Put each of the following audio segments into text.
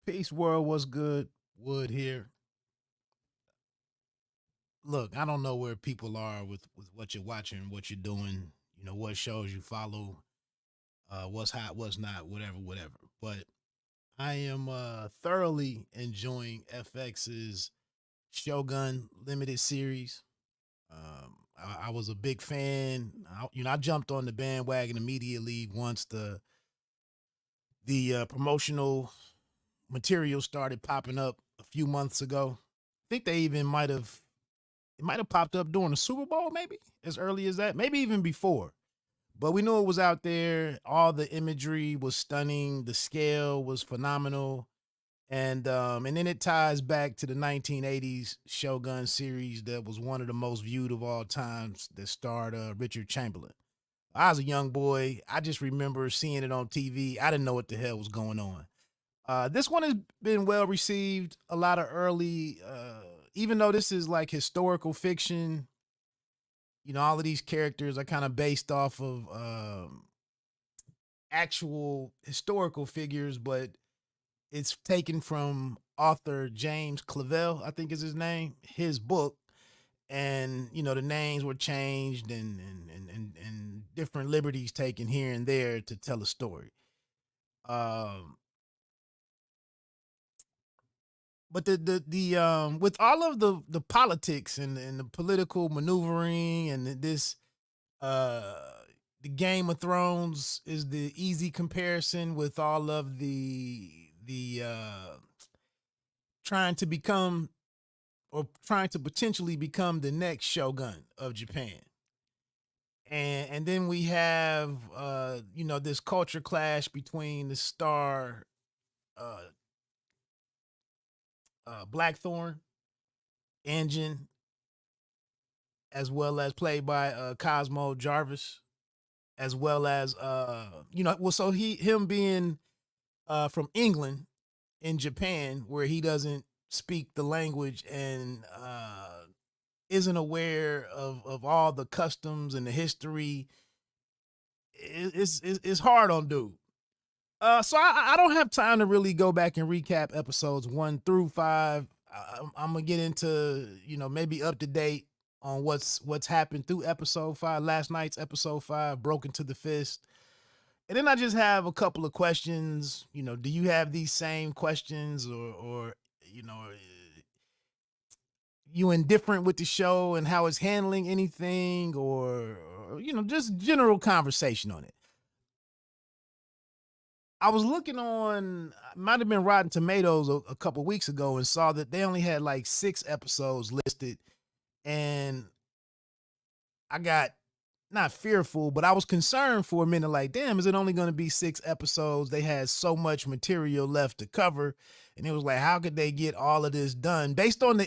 Peace world, what's good? Wood here. Look, I don't know where people are with what you're watching, what you're doing, what shows you follow, what's hot, what's not, whatever. But I am thoroughly enjoying FX's Shogun limited series. I was a big fan. I jumped on the bandwagon immediately once the promotional material started popping up a few months ago. I think they even might have popped up during the Super Bowl, maybe as early as that, maybe even before. But we knew it was out there. All the imagery was stunning. The scale was phenomenal, and then it ties back to the 1980s Shogun series that was one of the most viewed of all times. That starred Richard Chamberlain. I was a young boy. I just remember seeing it on TV. I didn't know what the hell was going on. This one has been well received. A lot of early, even though this is like historical fiction, all of these characters are kind of based off of actual historical figures, but it's taken from author James Clavell, I think is his name, his book. And the names were changed and different liberties taken here and there to tell a story. Um, but the with all of the politics and the political maneuvering and this uh the Game of Thrones is the easy comparison with all of the trying to become or trying to potentially become the next shogun of Japan. And then we have this culture clash between the star uh Blackthorn engine, as well as played by Cosmo Jarvis, as well as so him being from England in Japan, where he doesn't speak the language and isn't aware of all the customs and the history. It's hard on dude. So I don't have time to really go back and recap episodes 1 through 5. I'm gonna get into maybe up to date on what's happened through episode 5. Last night's episode 5, Broken to the Fist, and then I just have a couple of questions. Do you have these same questions, or you indifferent with the show and how it's handling anything, or just general conversation on it? I was looking on, might have been Rotten Tomatoes a couple weeks ago, and saw that they only had like 6 episodes listed, and I got not fearful, but I was concerned for a minute. Like, damn, is it only going to be 6 episodes? They had so much material left to cover, and it was like, how could they get all of this done based on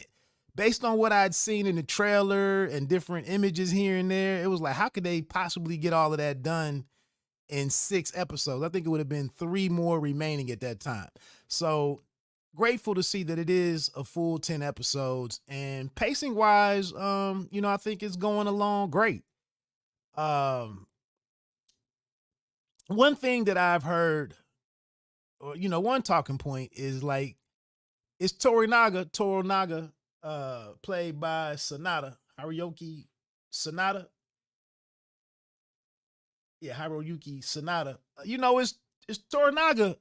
what I'd seen in the trailer and different images here and there? It was like, how could they possibly get all of that done in 6 episodes? I think it would have been 3 more remaining at that time. So grateful to see that it is a full 10 episodes, and pacing wise, I think it's going along great. Um, One thing that I've heard, or one talking point is like, it's Torinaga, played by Sonata, Hiroyuki Sonata. Yeah, Hiroyuki Sonata. Is Torinaga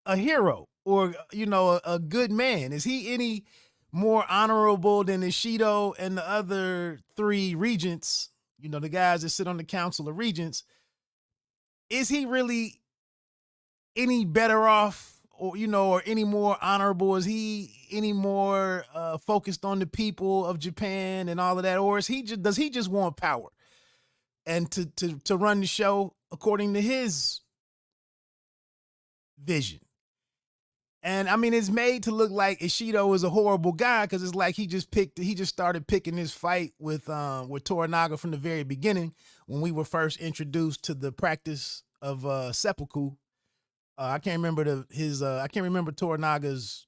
a hero, or a good man? Is he any more honorable than Ishido and the other 3 regents? The guys that sit on the council of regents. Is he really any better off, or any more honorable? Is he any more focused on the people of Japan and all of that, or does he just want power and to run the show according to his vision? And I mean, it's made to look like Ishido is a horrible guy, because it's like he just started picking his fight with Toranaga from the very beginning, when we were first introduced to the practice of seppuku. I can't remember I can't remember Toranaga's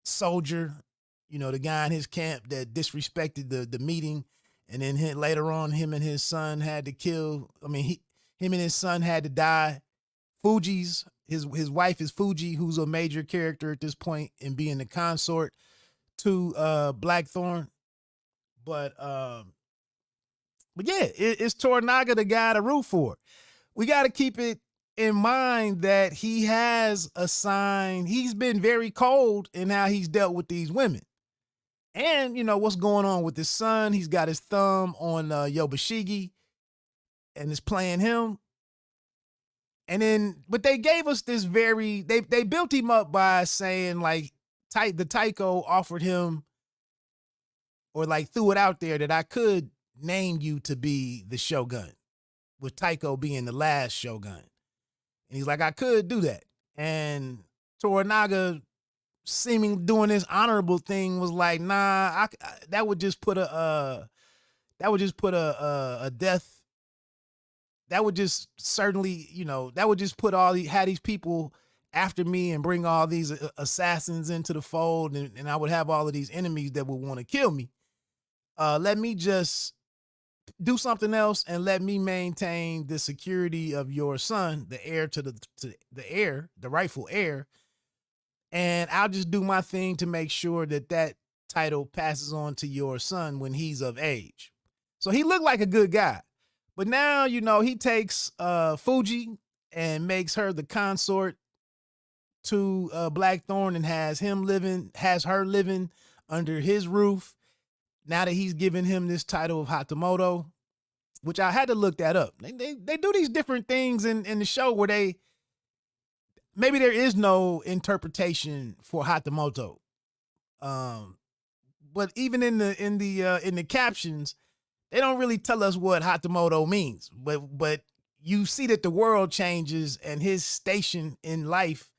soldier, the guy in his camp that disrespected the meeting, and then later on, him and his son had to die. Fuji's His wife is Fuji, who's a major character at this point in being the consort to Blackthorn. But but yeah, it's Toranaga the guy to root for. We got to keep it in mind that he has a sign. He's been very cold in how he's dealt with these women. And, what's going on with his son. He's got his thumb on Yobashigi and is playing him. And then, but they gave us this they built him up by saying like, the Taiko offered him or like threw it out there that I could name you to be the Shogun, with Taiko being the last Shogun. And he's like, I could do that. And Toranaga, seeming doing this honorable thing, was like, nah, that would just put a death. That would just certainly, that would just put had these people after me and bring all these assassins into the fold, and I would have all of these enemies that would want to kill me. Let me just do something else and let me maintain the security of your son, the heir to the rightful heir. And I'll just do my thing to make sure that title passes on to your son when he's of age. So he looked like a good guy. But now, he takes Fuji and makes her the consort to Blackthorn and has her living under his roof. Now that he's given him this title of Hatamoto, which I had to look that up. They do these different things in the show where maybe there is no interpretation for Hatamoto. But even in the captions, they don't really tell us what Hatamoto means. But you see that the world changes and his station in life,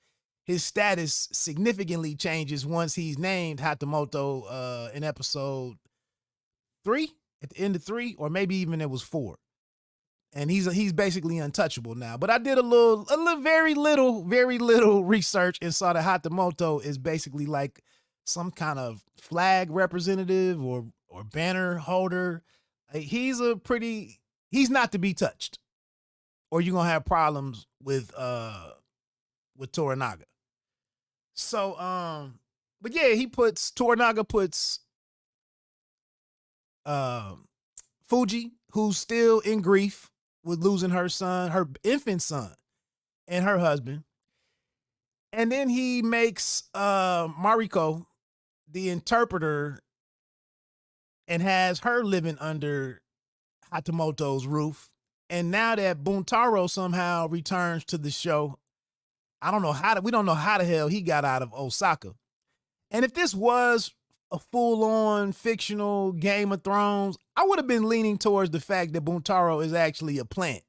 his status significantly changes once he's named Hatamoto in episode 3, at the end of 3, or maybe even it was 4. And he's basically untouchable now. But I did very little research and saw that Hatamoto is basically like some kind of flag representative or banner holder. He's not to be touched, or you're gonna have problems with Toranaga. So but yeah, Toranaga puts Fuji, who's still in grief with losing her son, her infant son, and her husband. And then he makes Mariko the interpreter and has her living under Hatamoto's roof. And now that Buntaro somehow returns to the show, we don't know how the hell he got out of Osaka. And if this was a full-on fictional Game of Thrones, I would have been leaning towards the fact that Buntaro is actually a plant.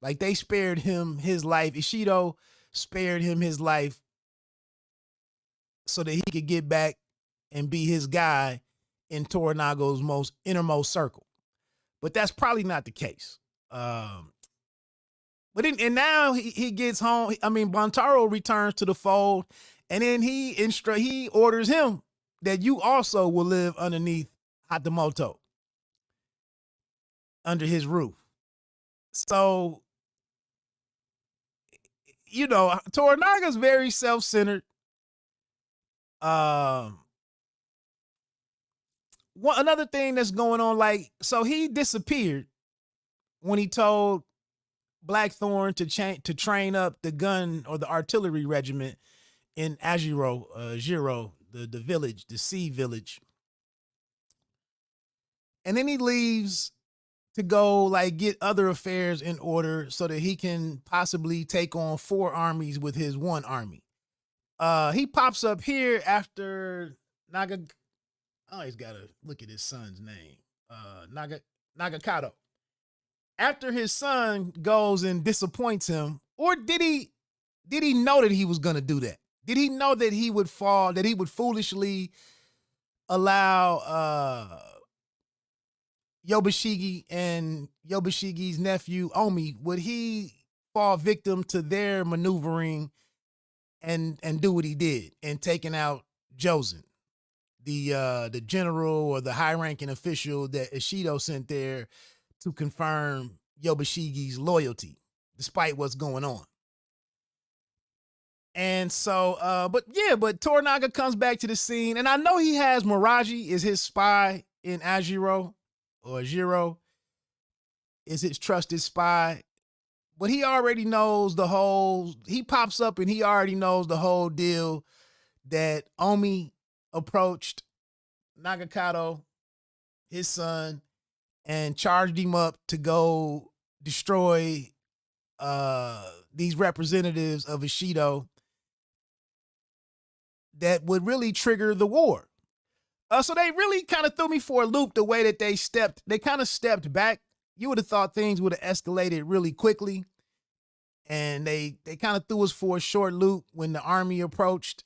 Like, they spared him his life. Ishido spared him his life so that he could get back and be his guy in Toranaga's innermost circle. But that's probably not the case. But now he gets home. I mean, Buntaro returns to the fold, and then he orders him that you also will live underneath Hatamoto, under his roof. So, Toranaga's very self-centered. Another thing that's going on, so he disappeared when he told Blackthorn to train up the gun or the artillery regiment in Jiro, the village, the sea village. And then he leaves to go get other affairs in order so that he can possibly take on 4 armies with his 1 army. He pops up here after Oh, he's got to look at his son's name. Nagakato. After his son goes and disappoints him, or did he know that he was going to do that? Did he know that he would fall, that he would foolishly allow Yobashigi and Yobashigi's nephew, Omi, would he fall victim to their maneuvering and do what he did and taking out Josen, the general or the high-ranking official that Ishido sent there to confirm Yobashigi's loyalty, despite what's going on? And so, but Toranaga comes back to the scene, and I know he has Miraji is his spy in Ajiro, or Jiro is his trusted spy, but he already knows the whole. He pops up and he already knows the whole deal that Omi approached Nagakato, his son, and charged him up to go destroy these representatives of Ishido that would really trigger the war. So they really kind of threw me for a loop the way that they kind of stepped back. You would have thought things would have escalated really quickly. And they kind of threw us for a short loop when the army approached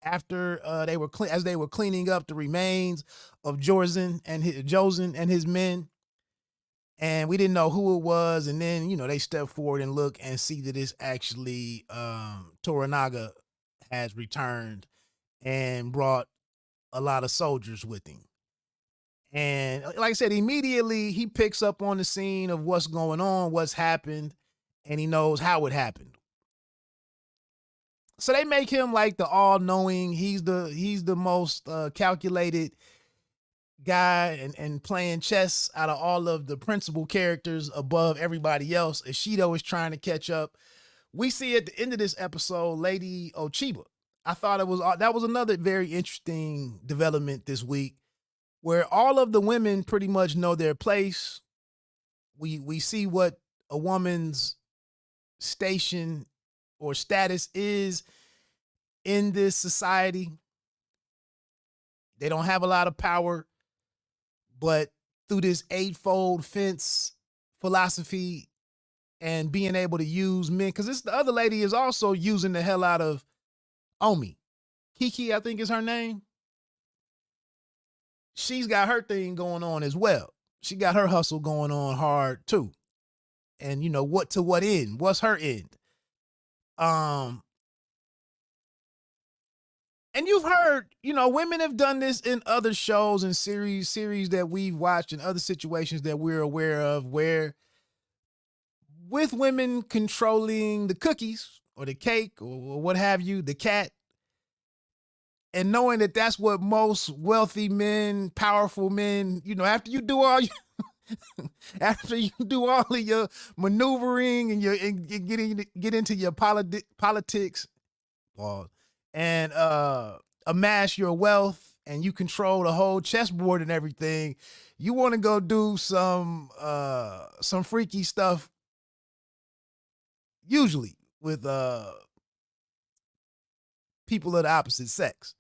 after as they were cleaning up the remains of Jozen and his men. And we didn't know who it was. And then, they step forward and look and see that it's actually Toranaga has returned and brought a lot of soldiers with him. And like I said, immediately he picks up on the scene of what's going on, what's happened, and he knows how it happened. So they make him like the all-knowing. He's the most calculated guy and playing chess out of all of the principal characters above everybody else. Ishido is trying to catch up. We see at the end of this episode, Lady Ochiba. I thought that was another very interesting development this week, where all of the women pretty much know their place. We see what a woman's station or status is in this society. They don't have a lot of power, but through this eightfold fence philosophy and being able to use men, because the other lady is also using the hell out of Omi. Kiki, I think is her name. She's got her thing going on as well. She got her hustle going on hard too. And what end? What's her end? And you've heard, women have done this in other shows and series that we've watched, in other situations that we're aware of, where with women controlling the cookies or the cake or what have you, the cat, and knowing that that's what most wealthy men, powerful men, after you do all of your maneuvering and get into your politics, and amass your wealth, and you control the whole chessboard and everything, you want to go do some freaky stuff, usually with people of the opposite sex.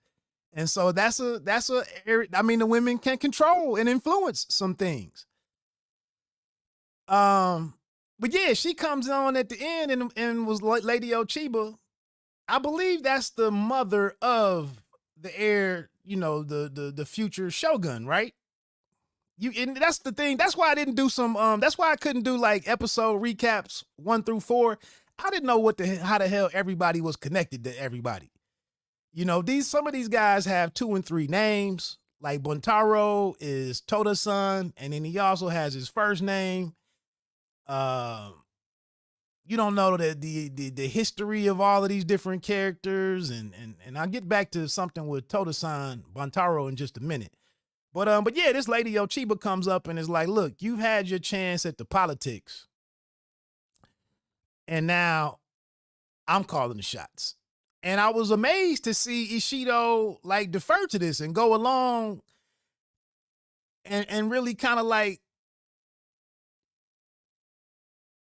And so the women can control and influence some things. But yeah, she comes on at the end and was like Lady Ochiba. I believe that's the mother of the heir, the future Shogun, right? And that's the thing. That's why I didn't do that's why I couldn't do like episode recaps 1 through 4. I didn't know how the hell everybody was connected to everybody. Some of these guys have 2 and 3 names. Like Buntaro is Toda's son, and then he also has his first name. You don't know the history of all of these different characters, and I'll get back to something with Toda-san Buntaro in just a minute. But yeah, this Lady Ochiba comes up and is like, look, you've had your chance at the politics, and now I'm calling the shots. And I was amazed to see Ishido like defer to this and go along and really kind of like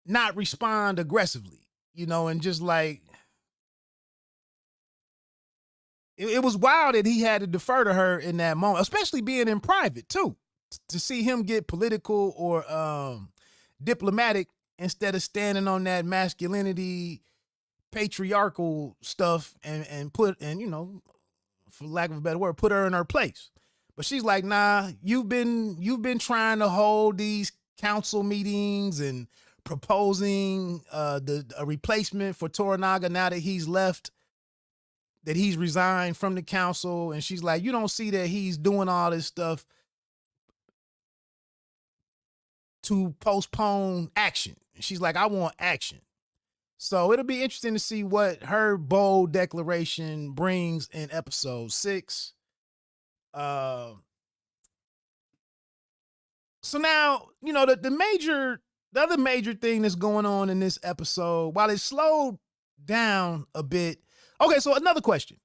not respond aggressively, and just like, it was wild that he had to defer to her in that moment, especially being in private too, to see him get political or diplomatic instead of standing on that masculinity, patriarchal stuff and put, and for lack of a better word, put her in her place. But she's like, nah, you've been trying to hold these council meetings and proposing a replacement for Toranaga now that he's left, that he's resigned from the council. And she's like, you don't see that he's doing all this stuff to postpone action. And she's like, I want action. So it'll be interesting to see what her bold declaration brings in episode 6. Uh, so now, the other major thing that's going on in this episode, while it slowed down a bit. Okay, so another question.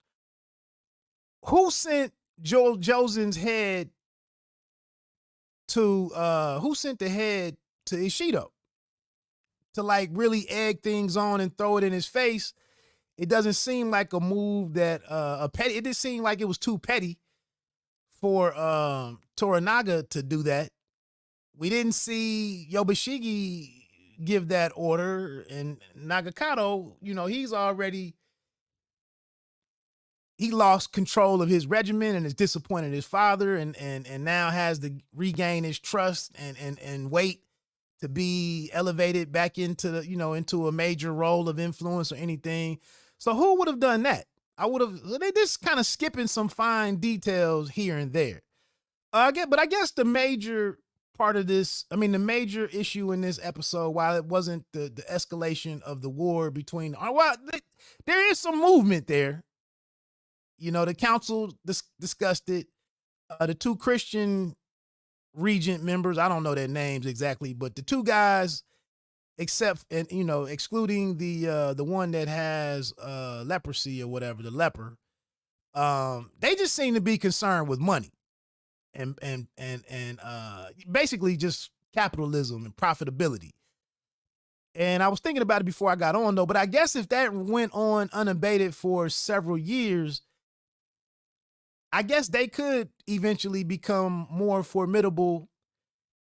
Who sent Josen's head who sent the head to Ishido to like really egg things on and throw it in his face? It doesn't seem like a move that it didn't seem like it was too petty for Toranaga to do that. We didn't see Yobashigi give that order, and Nagakato, he lost control of his regiment and is disappointed his father, and now has to regain his trust and wait to be elevated back into into a major role of influence or anything. So who would have done that? They just kind of skipping some fine details here and there. But I guess the major part of this, the major issue in this episode, while it wasn't the escalation of the war between, there is some movement there. The council discussed it. The two Christian regent members, I don't know their names exactly, but the two guys, excluding the one that has leprosy or whatever, the leper, they just seem to be concerned with money and basically just capitalism and profitability. And I was thinking about it before I got on though, but I guess if that went on unabated for several years, I guess they could eventually become more formidable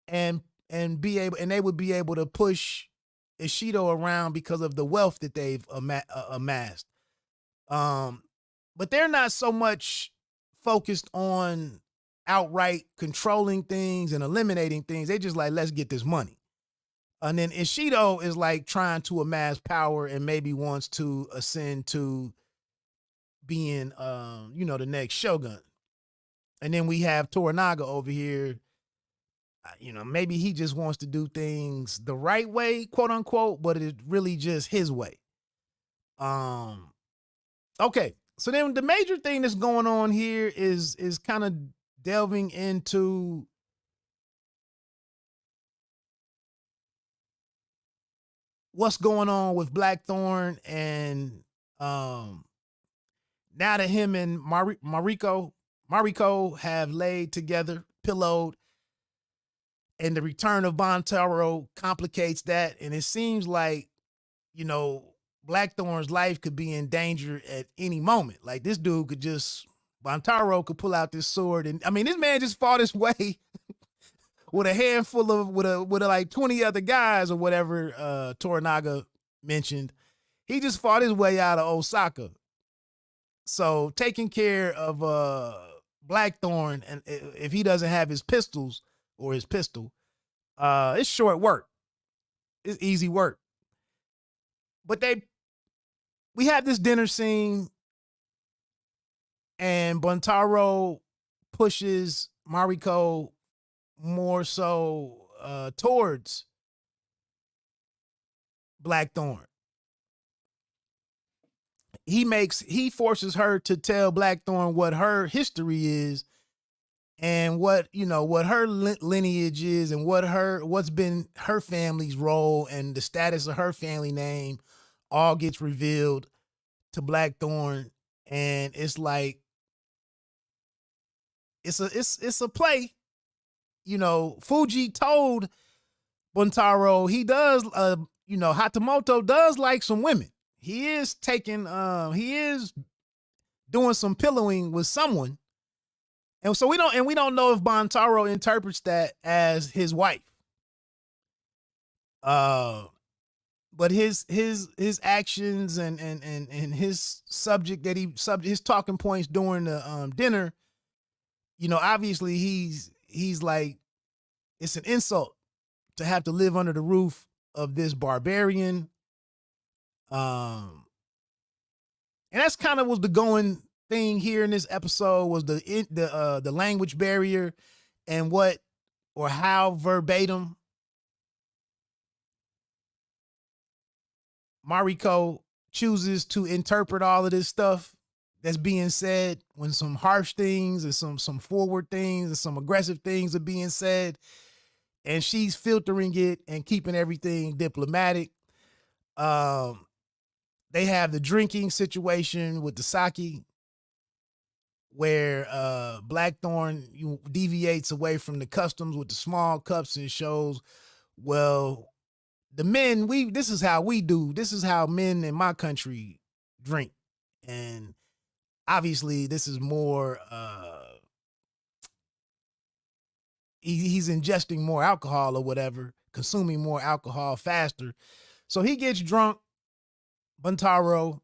and they would be able to push Ishido around because of the wealth that they've amassed. But they're not so much focused on outright controlling things and eliminating things. They just like, let's get this money. And then Ishido is like trying to amass power and maybe wants to ascend to being, the next Shogun. And then we have Toranaga over here. Maybe he just wants to do things the right way, quote unquote, but it's really just his way. Okay. So then the major thing that's going on here is kind of delving into what's going on with Blackthorn, and now that him and Mariko have laid together, pillowed, and the return of Bontaro complicates that, and it seems like Blackthorn's life could be in danger at any moment. Like this dude Bontaro could pull out this sword, and this man just fought his way with a handful of with like 20 other guys or whatever Toranaga mentioned. He just fought his way out of Osaka. So taking care of Blackthorn, and if he doesn't have his pistols or his pistol, it's short work. It's easy work. But we had this dinner scene, and Bontaro pushes Mariko more so towards Blackthorn. He forces her to tell Blackthorn what her history is and what her lineage is and what's been her family's role, and the status of her family name all gets revealed to Blackthorn. And it's like it's a play. Fuji told Bontaro he does Hatamoto does like some women. He is doing some pillowing with someone. And so we don't know if Bontaro interprets that as his wife. But his actions and his his talking points during the dinner, obviously he's like, it's an insult to have to live under the roof of this barbarian. And that's kind of was the going thing here in this episode, was the language barrier and how verbatim Mariko chooses to interpret all of this stuff that's being said when some harsh things and some forward things and some aggressive things are being said, and she's filtering it and keeping everything diplomatic. Um, they have the drinking situation with the sake where Blackthorn deviates away from the customs with the small cups and shows, well, the men, this is how we do. This is how men in my country drink. And obviously this is more he's ingesting more alcohol or whatever, consuming more alcohol faster. So he gets drunk, Buntaro.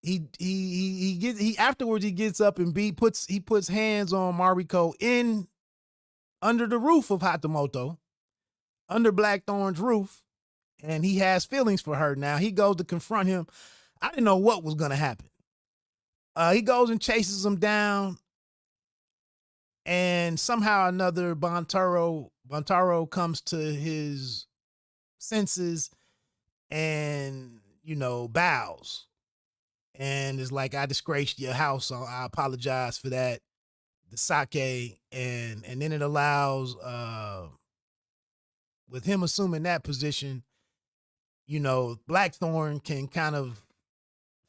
He afterwards he gets up and puts hands on Mariko in under the roof of Hatamoto, under Blackthorn's roof, and he has feelings for her now. He goes to confront him. I didn't know what was gonna happen. He goes and chases him down, and somehow or another Buntaro comes to his senses and bows and is like, I disgraced your house, so I apologize for that. The sake, and then it allows with him assuming that position, Blackthorn can kind of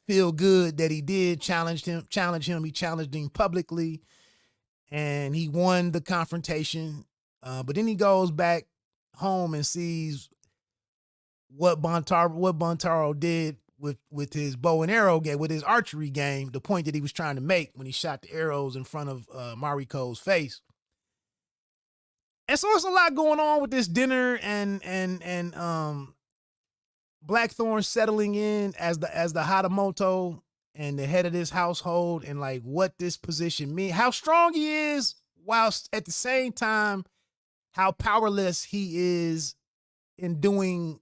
feel good that he did challenge him. He challenged him publicly, and he won the confrontation. But then he goes back home and sees what Buntaro did with his bow and arrow game, with his archery game, the point that he was trying to make when he shot the arrows in front of Mariko's face. And so it's a lot going on with this dinner and Blackthorn settling in as the Hatamoto and the head of this household, and like what this position means, how strong he is, whilst at the same time how powerless he is in doing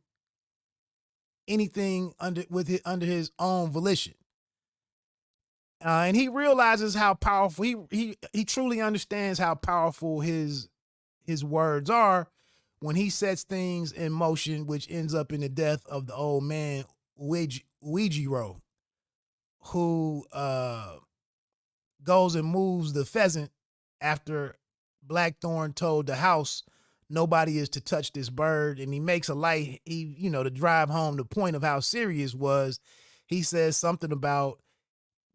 anything under his own volition. And he realizes how powerful he truly understands how powerful his words are when he sets things in motion, which ends up in the death of the old man Uejiro, who goes and moves the pheasant after Blackthorn told the house nobody is to touch this bird, and he makes a light, to drive home the point of how serious was. He says something about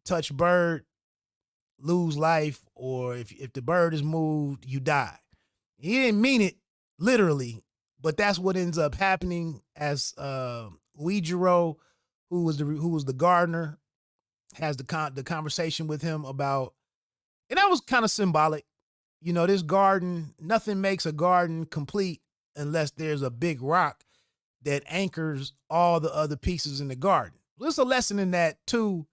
touch bird, lose life, or if the bird is moved, you die. He didn't mean it literally, but that's what ends up happening as Uejiro, who was the gardener, has the conversation with him about, and that was kind of symbolic. This garden, nothing makes a garden complete unless there's a big rock that anchors all the other pieces in the garden. There's a lesson in that to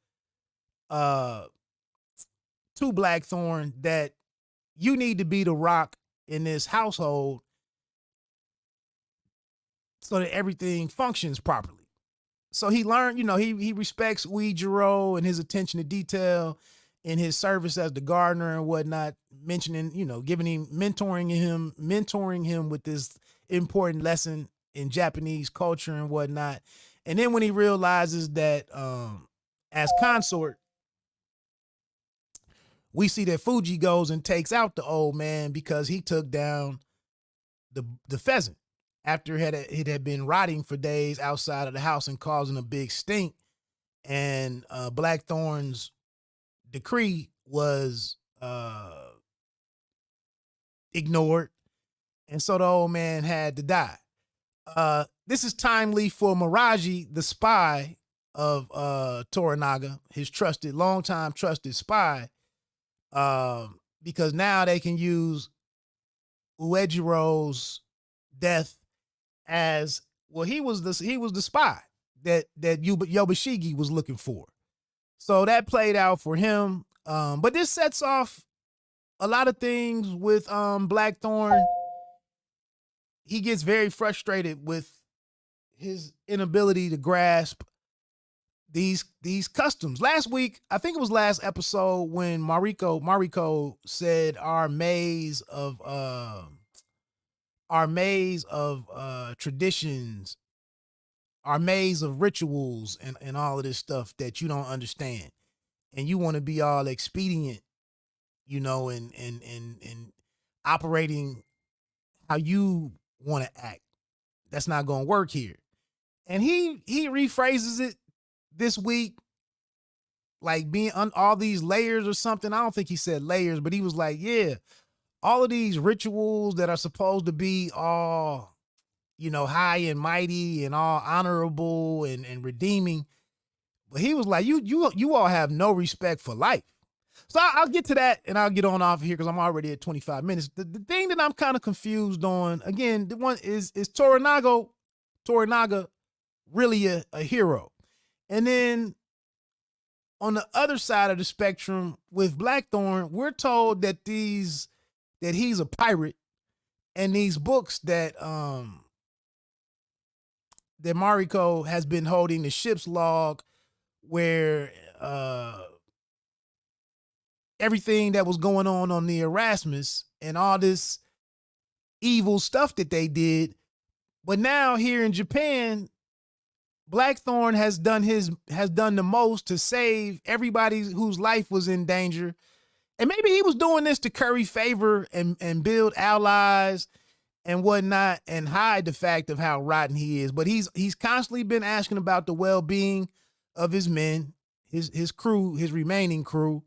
Blackthorn, that you need to be the rock in this household so that everything functions properly. So he learned, he respects Uejiro and his attention to detail in his service as the gardener and whatnot, mentioning, giving him, mentoring him with this important lesson in Japanese culture and whatnot. And then when he realizes that as consort, we see that Fuji goes and takes out the old man because he took down the pheasant after it had been rotting for days outside of the house and causing a big stink. And Blackthorn's decree was ignored, and so the old man had to die. This is timely for Miraji, the spy of Toranaga, his longtime trusted spy, because now they can use Uejiro's death as, well, he was the spy that Yobashigi was looking for. So that played out for him. But this sets off a lot of things with Blackthorn. He gets very frustrated with his inability to grasp these customs. Last week, I think it was last episode, when Mariko said our maze of traditions, are maze of rituals and all of this stuff that you don't understand. And you want to be all expedient, and operating how you want to act. That's not going to work here. And he rephrases it this week, like being on all these layers or something. I don't think he said layers, but he was like, yeah, all of these rituals that are supposed to be all, high and mighty and all honorable and redeeming. But he was like, you all have no respect for life. So I'll get to that and I'll get on off of here because I'm already at 25 minutes. The thing that I'm kind of confused on, again, the one is Toranaga really a hero? And then on the other side of the spectrum with Blackthorn, we're told that he's a pirate, and these books that Mariko has been holding, the ship's log, where everything that was going on the Erasmus and all this evil stuff that they did. But now here in Japan, Blackthorn has done the most to save everybody whose life was in danger. And maybe he was doing this to curry favor and build allies and whatnot and hide the fact of how rotten he is. But he's constantly been asking about the well-being of his men, his crew, his remaining crew.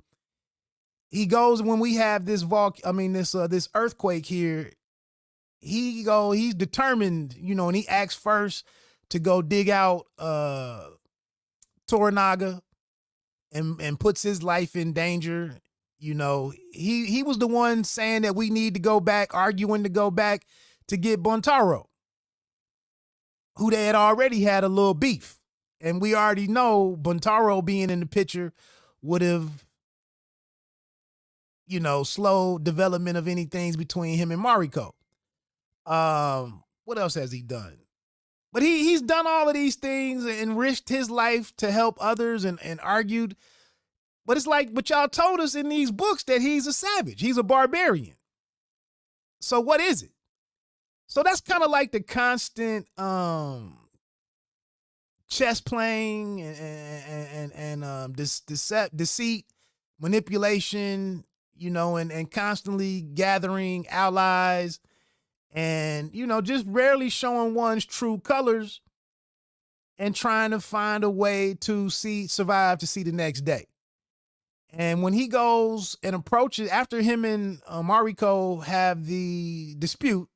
He goes when we have this this earthquake here. He's determined, and he acts first to go dig out Toranaga and puts his life in danger. He was the one saying that we need to go back, arguing to go back to get Buntaro, who they had already had a little beef. And we already know Buntaro being in the picture would have, slow development of anything between him and Mariko. What else has he done? But he's done all of these things and risked his life to help others and argued. But it's like, but y'all told us in these books that he's a savage. He's a barbarian. So what is it? So that's kind of like the constant chess playing and deceit, manipulation, and constantly gathering allies and, just rarely showing one's true colors and trying to find a way to survive to see the next day. And when he goes and approaches, after him and Mariko have the dispute,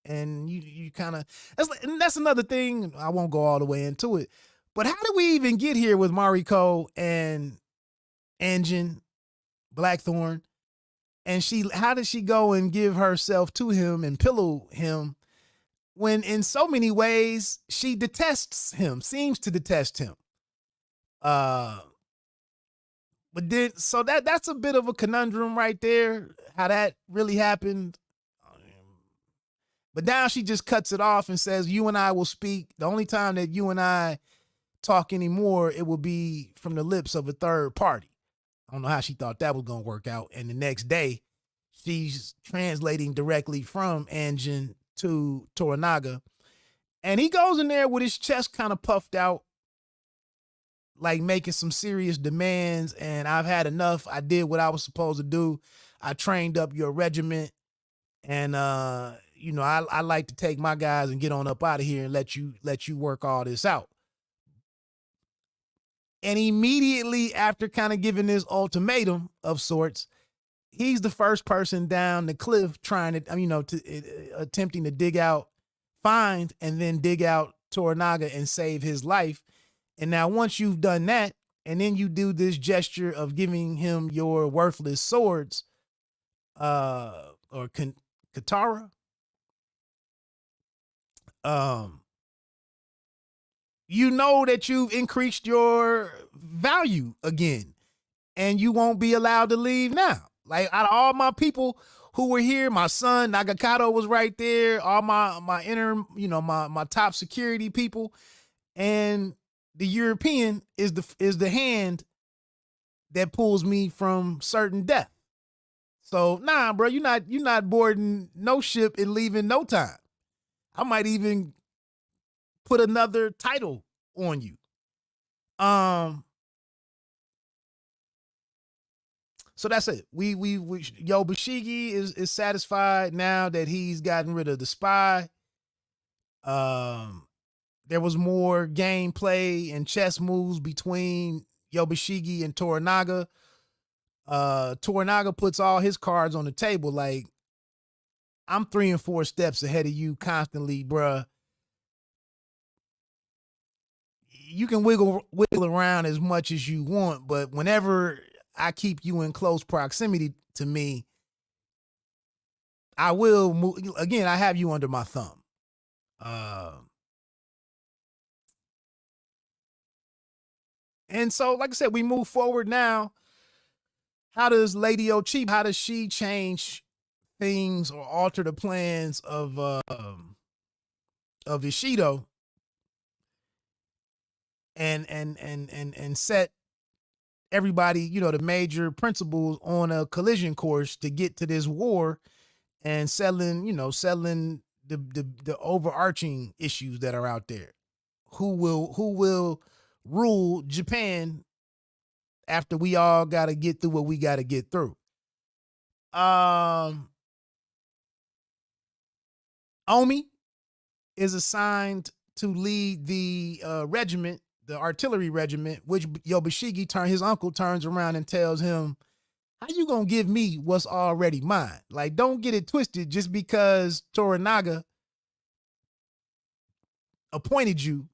and you kind of, that's another thing, I won't go all the way into it, but how do we even get here with Mariko and Anjin, Blackthorn? And how did she go and give herself to him and pillow him when in so many ways she detests him, seems to detest him? But then, so that's a bit of a conundrum right there, how that really happened. But now she just cuts it off and says, you and I will speak. The only time that you and I talk anymore, it will be from the lips of a third party. I don't know how she thought that was going to work out. And the next day, she's translating directly from Anjin to Toranaga. And he goes in there with his chest kind of puffed out, like making some serious demands. And I've had enough. I did what I was supposed to do. I trained up your regiment. And, I like to take my guys and get on up out of here and let you work all this out. And immediately after kind of giving this ultimatum of sorts, he's the first person down the cliff trying to, attempting to find and then dig out Toranaga and save his life. And now once you've done that, and then you do this gesture of giving him your worthless swords, or Katara, that you've increased your value again, and you won't be allowed to leave now. Like, out of all my people who were here, my son Nagakato was right there, all my inner, my top security people, and the European is the hand that pulls me from certain death. So nah, bro, you're not boarding no ship and leaving no time. I might even put another title on you. So that's it. We Bushigi is satisfied now that he's gotten rid of the spy. There was more gameplay and chess moves between Yobushigi and Toranaga. Toranaga puts all his cards on the table like, I'm 3 and 4 steps ahead of you constantly, bruh. You can wiggle around as much as you want, but whenever I keep you in close proximity to me, I will move. Again, I have you under my thumb. And so, like I said, we move forward now. How does Lady Ochiba, how does she change things or alter the plans of Ishido and set everybody, you know, the major principals on a collision course to get to this war and settling the overarching issues that are out there. Who will rule Japan after we all got to get through what we got to get through? Omi is assigned to lead the regiment, the artillery regiment, which Yobushigi his uncle turns around and tells him, how you gonna give me what's already mine? Like, don't get it twisted. Just because Toranaga appointed you,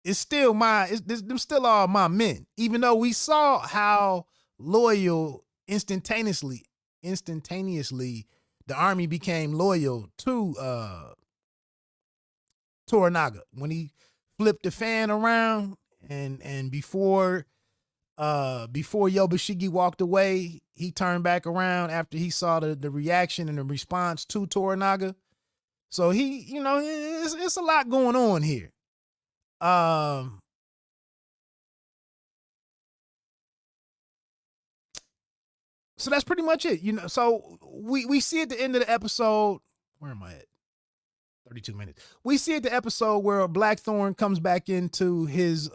it's still them still all my men. Even though we saw how loyal instantaneously the army became loyal to Toranaga when he flipped the fan around and before Yobushigi walked away, he turned back around after he saw the reaction and the response to Toranaga. So it's a lot going on here. So that's pretty much it. So we see at the end of the episode, where am I at? 32 minutes. We see at the episode where Blackthorn comes back into his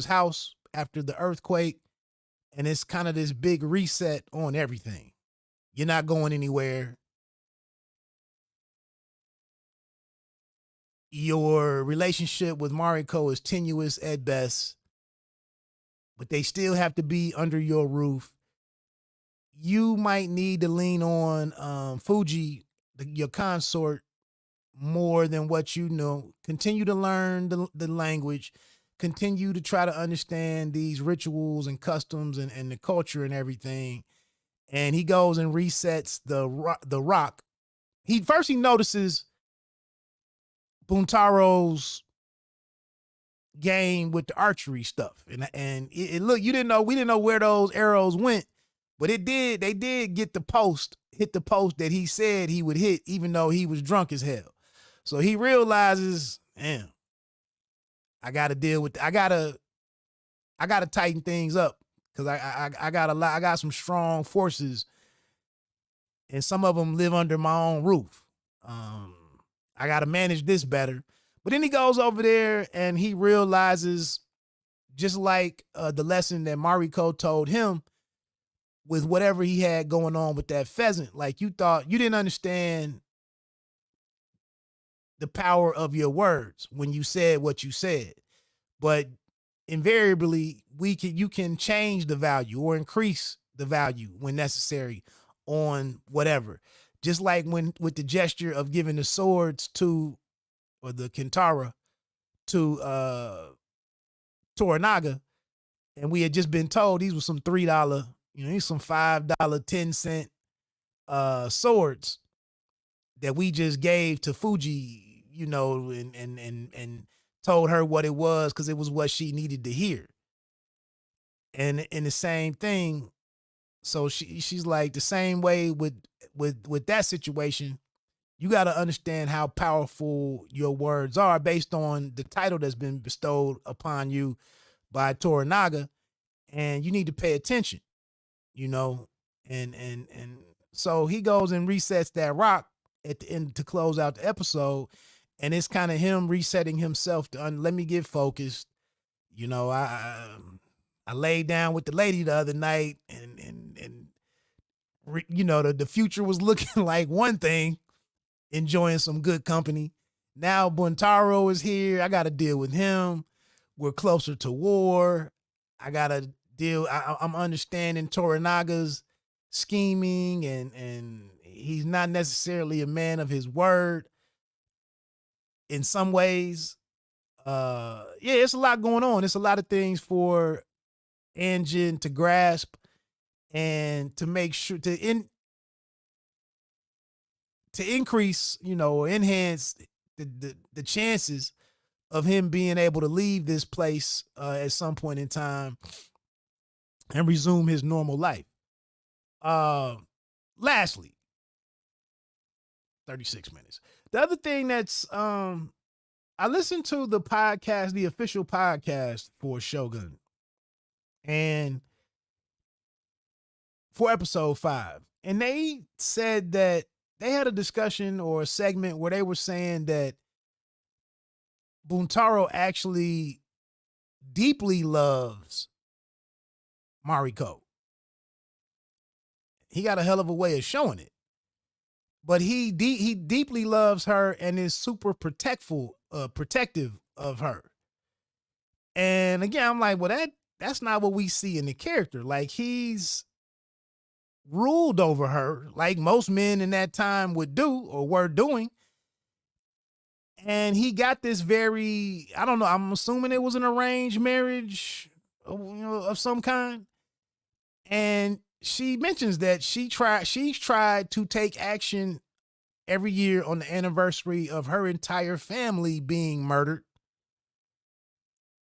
house after the earthquake, and it's kind of this big reset on everything. You're not going anywhere. Your relationship with Mariko is tenuous at best, but they still have to be under your roof. You might need to lean on Fuji, your consort, more than what you know. Continue to learn the language. Continue to try to understand these rituals and customs and the culture and everything. And he goes and resets the rock. He notices Buntaro's game with the archery stuff. And it look, we didn't know where those arrows went, but they did hit the post that he said he would hit, even though he was drunk as hell. So he realizes, damn, I gotta tighten things up, because I got some strong forces, and some of them live under my own roof. I gotta manage this better. But then he goes over there and he realizes, just like the lesson that Mariko told him with whatever he had going on with that pheasant, like, you thought you didn't understand the power of your words when you said what you said, but invariably you can change the value or increase the value when necessary on whatever. Just like with the gesture of giving the swords or the Kintara to Toranaga, and we had just been told these were some $3, these some $5, 10-cent swords that we just gave to Fuji, and told her what it was because it was what she needed to hear. And in the same thing, so she's like, the same way with that situation, you got to understand how powerful your words are based on the title that's been bestowed upon you by Toranaga, and you need to pay attention, and so he goes and resets that rock at the end to close out the episode, And it's kind of him resetting himself to let me get focused. You know, I laid down with the lady the other night, and you know, the future was looking like one thing, enjoying some good company. Now Buntaro is here. I got to deal with him. We're closer to war. I got to deal. I'm understanding Toranaga's scheming, and he's not necessarily a man of his word in some ways. Yeah, it's a lot going on. It's a lot of things for Anjin to grasp and to make sure to increase, you know, enhance the chances of him being able to leave this place at some point in time and resume his normal life. Lastly, 36 minutes. The other thing that's I listened to the podcast, the official podcast for Shogun, and for episode 5. And they said that they had a discussion or a segment where they were saying that Buntaro actually deeply loves Mariko. He got a hell of a way of showing it. But he deeply loves her and is super protective of her. And again, I'm like, well, that's not what we see in the character. Like, he's ruled over her like most men in that time would do or were doing. And he got this very, I don't know, I'm assuming it was an arranged marriage, you know, of some kind. And she mentions that she's tried to take action every year on the anniversary of her entire family being murdered.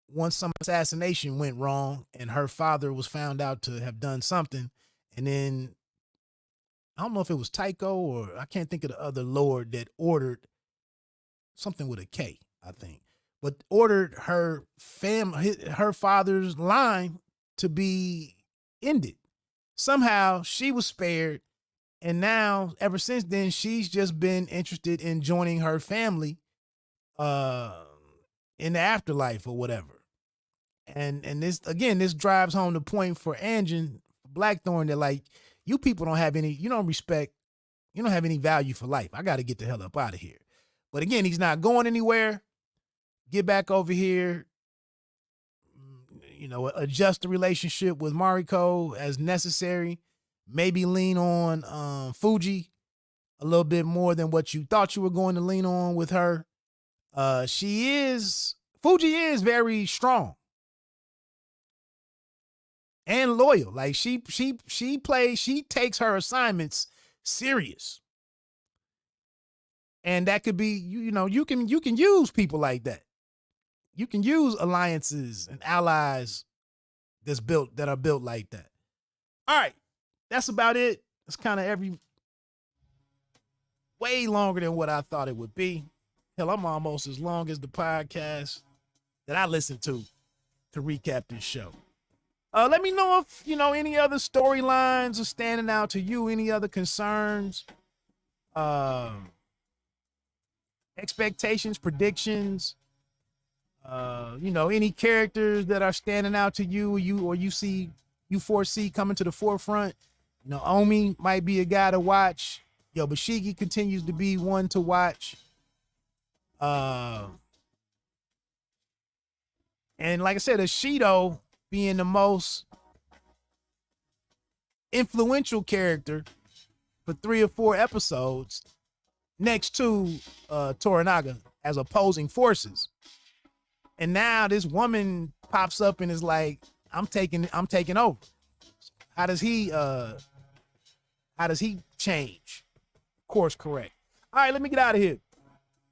Once some assassination went wrong and her father was found out to have done something. And then I don't know if it was Tycho or I can't think of the other lord that ordered something with a K, I think, but ordered her father's line to be ended. Somehow she was spared. And now, ever since then, she's just been interested in joining her family in the afterlife or whatever. And this drives home the point for Anjin Blackthorn that, like, you people don't have any, you don't have any value for life. I got to get the hell up out of here. But again, he's not going anywhere. Get back over here. You know, adjust the relationship with Mariko as necessary. Maybe lean on Fuji a little bit more than what you thought you were going to lean on with her. Fuji is very strong and loyal. Like, she takes her assignments serious. And that could be, you know, you can use people like that. You can use alliances and allies that are built like that. All right. That's about it. It's kind of way longer than what I thought it would be. Hell, I'm almost as long as the podcast that I listen to recap this show. Let me know if, you know, any other storylines are standing out to you, any other concerns, expectations, predictions, you know, any characters that are standing out to you, or you foresee coming to the forefront. You know, Omi might be a guy to watch. Yobashiki continues to be one to watch. And like I said, Ashido being the most influential character for 3 or 4 episodes next to Toranaga as opposing forces. And now this woman pops up and is like, I'm taking over. How does he change? Course correct. All right, let me get out of here.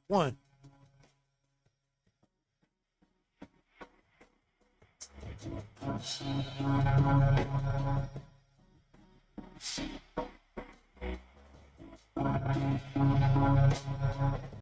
1.